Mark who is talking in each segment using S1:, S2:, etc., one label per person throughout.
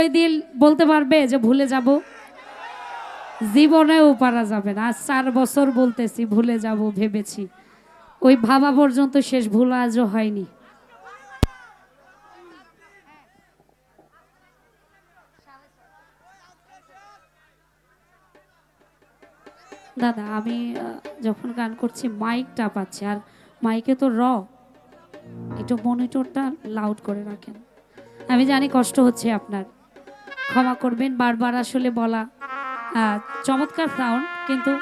S1: ওই দিন বলতে পারবে যে ভুলে যাব? জীবনেও পারা যাবে না। আজ 4 বছর বলতেছি ভুলে যাব ভেবেছি, ওই ভাবা পর্যন্ত শেষ, ভুল আজও হয়নি। দাদা আমি যখন গান করছি মাইকটা পাচ্ছি, আর মাইকে তো একটু মনিটরটা লাউড করে রাখেন। আমি জানি কষ্ট হচ্ছে আপনার, ক্ষমা করবেন। বারবার আসলে বলা চমৎকার সাউন্ড, কিন্তু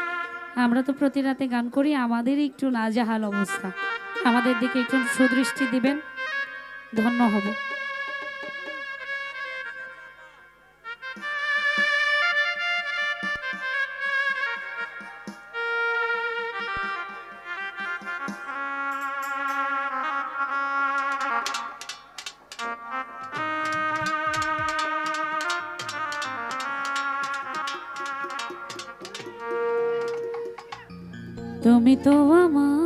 S1: আমরা তো প্রতি রাতে গান করি, আমাদেরই একটু নাজেহাল অবস্থা। আমাদের দিকে একটু সুদৃষ্টি দিবেন, ধন্য হব। তুমি তো আমার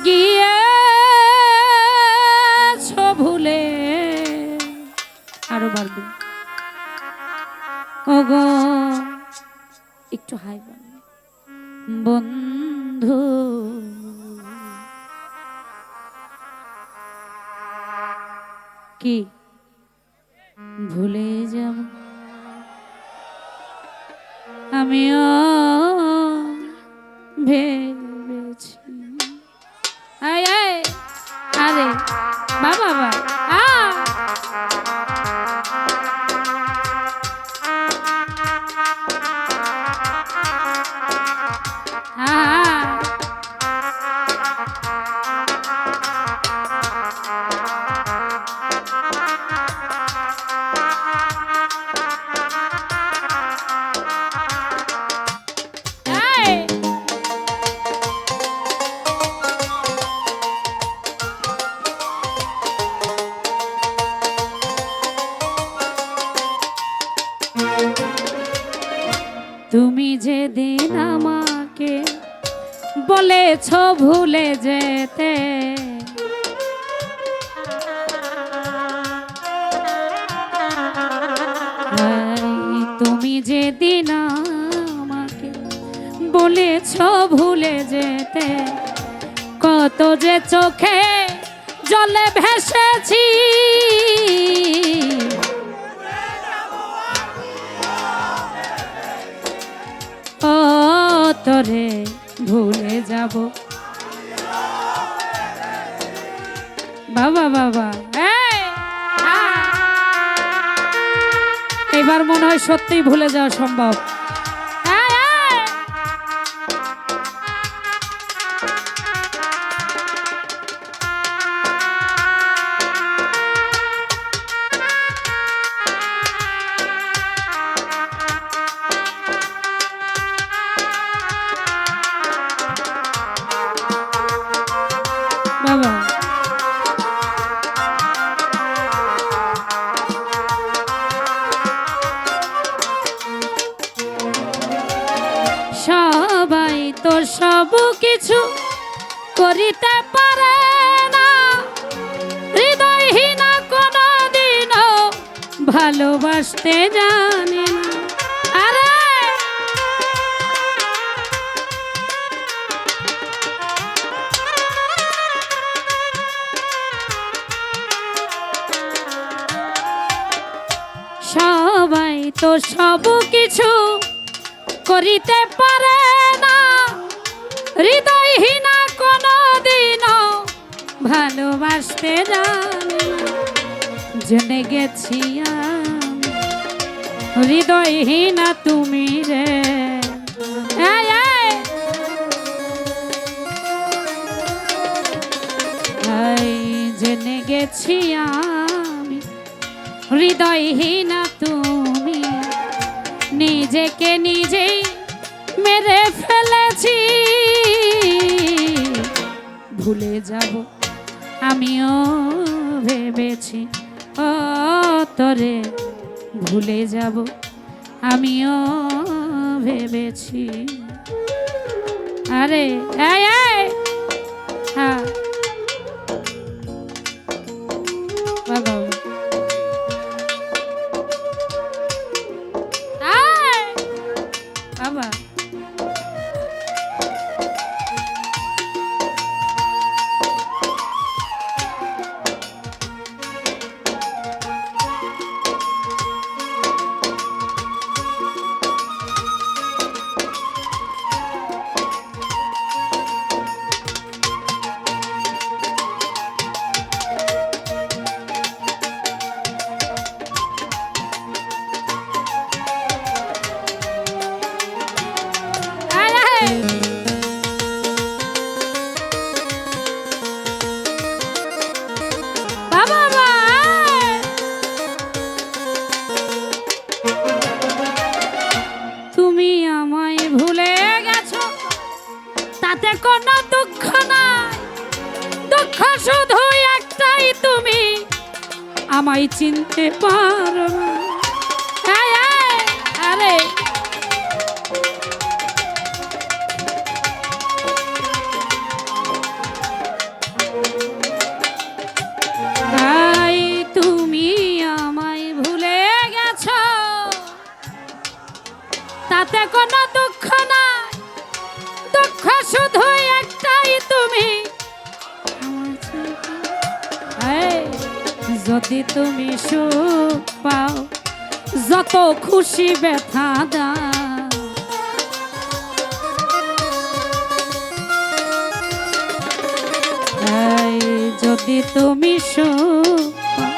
S1: গিয়েছ ভুলে, আরো বাড়বে ওগো, একটু হাই বন্ধু, কি ভুলে যাব আমিও ভেবেছি। আরে বাবা তুমি যেদিন আমাকে বলেছ ভুলে যেতে, তুমি যেদিন আমাকে বলেছ ভুলে যেতে, কত যে চোখে জলে ভেসেছি, ও তোরে ভুলে যাব বাবা বাবা। এবার মনে হয় সত্যিই ভুলে যাওয়া সম্ভব। বাবা সবাই তো সব কিছু করিতে পারে না, হৃদয়হীনা কোনদিনও ভালোবাসতে জানে না। আরে সবাই তো সব কিছু করিতে পারে না, হৃদয়হীনা কোনদিনও ভালোবাসতে জানে না। জেনে গেছি আমি হৃদয়হীনা তুমি রে, জেনে গেছি আমি হৃদয়হীনা তুমি, নিজেকে নিজেই মেরে ফেলেছি, ভুলে যাব আমিও ভেবেছি, ও তোরে ভুলে যাব আমিও ভেবেছি। আরে হ্যাঁ তুমি আমায় চিনতে পারো না। আরে তাই তুমি আমায় ভুলে গেছো, তাতে কোনো দুঃখ নাই, দুঃখ শুধু একটাই তুমি যদি তুমি সুখ পাও, যত খুশি ব্যথা দাও, যদি তুমি সুখ পাও,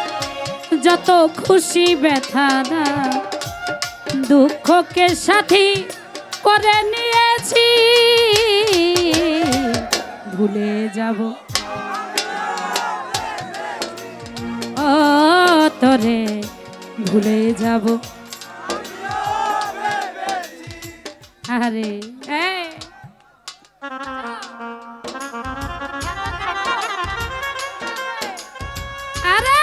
S1: যত খুশি ব্যথা দাও, দুঃখকে সাথী করে নিয়েছি, ভুলে যাব ও তোরে, ভুলে যাব। আরে আরে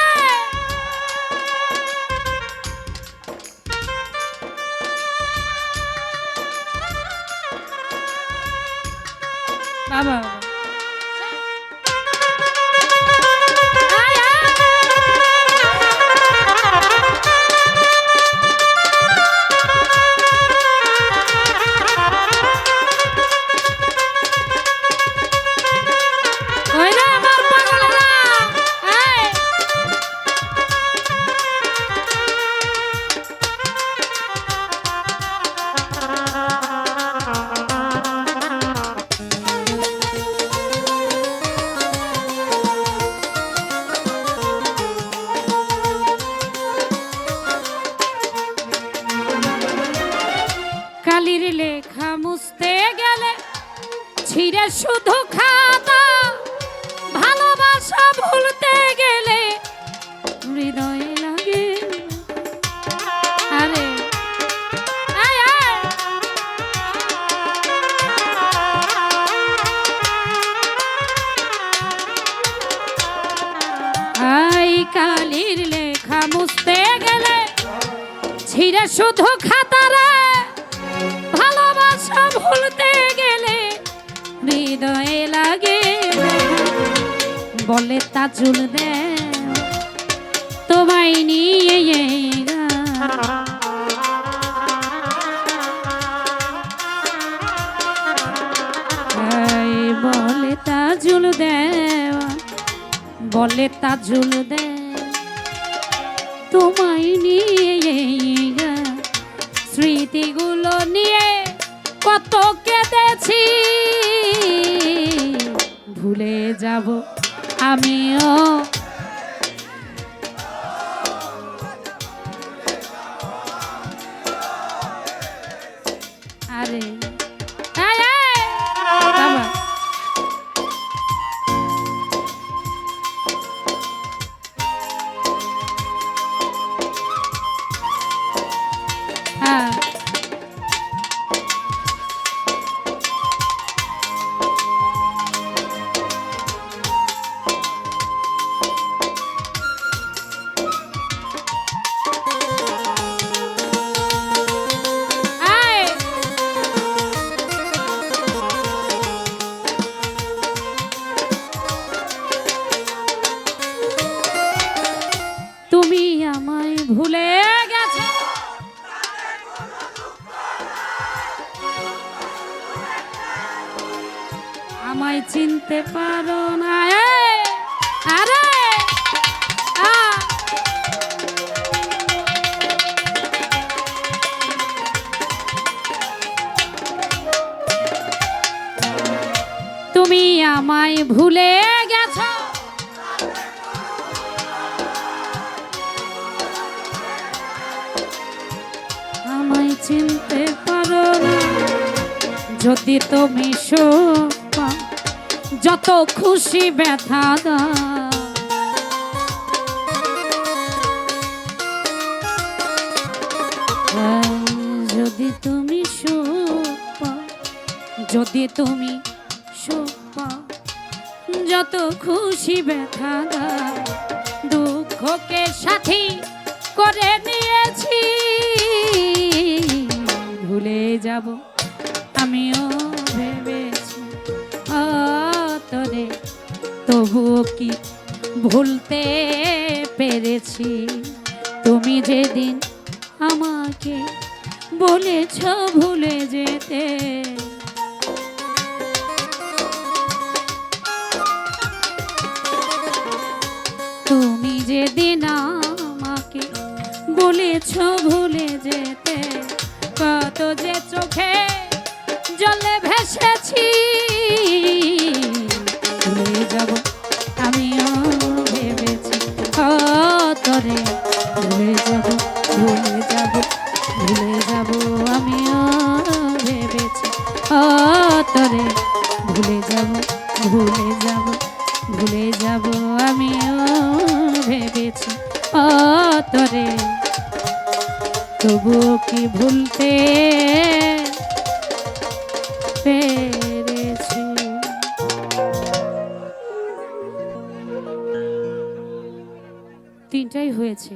S1: বাবা কালির লেখা মুছতে গেলে ছিঁড়ে শুধু খাতা, ভালোবাসা ভুলতে গেলে হৃদয়ে লাগে। আরে আই কালির লেখা মুছতে গেলে ছিঁড়ে শুধু খাতারে, ভালোবাসা ভুলতে গেলে হৃদয়ে লাগে। বলে তাজুল দে তোমায় নিয়ে বলে তাজুল দেওয়া, বলে তাজুল দে তোমায় নিয়ে, স্মৃতিগুলো নিয়ে কত কেঁদেছি, ভুলে যাব আমিও আরে বাবা হ্যাঁ তুমি আমায় ভুলে গেছো, আমায় চিনতে পারো না। আরে তুমি আমায় ভুলে গেছো, আমায় চিনতে পারো না, যদি তুমি সুখ পাও, যত খুশি ব্যথা দাও, যদি তুমি সুখ পাও, যদি তুমি সুখ পাও, যত খুশি ব্যথা দাও দুঃখকে সাথী করে নিয়েছি, ভুলে যাব আমিও ভেবেছি তোরে, তবুও কি ভুলতে পেরেছি। তুমি যেদিন আমাকে বলেছ ভুলে যেতে, তুমি যেদিন আমাকে বলেছ ভুলে যেতে, কত যে চোখে জলে ভেসেছি, ভুলে যাব আমিও ভেবেছি তোরে, ভুলে যাব ভুলে যাব ভুলে যাব আমিও ভেবেছি তোরে, ভুলে যাব ভুলে যাব ভুলে যাব আমিও ভেবেছি তোরে, তবুও কি ভুলতে পেরেছি। তিনটাই হয়েছে।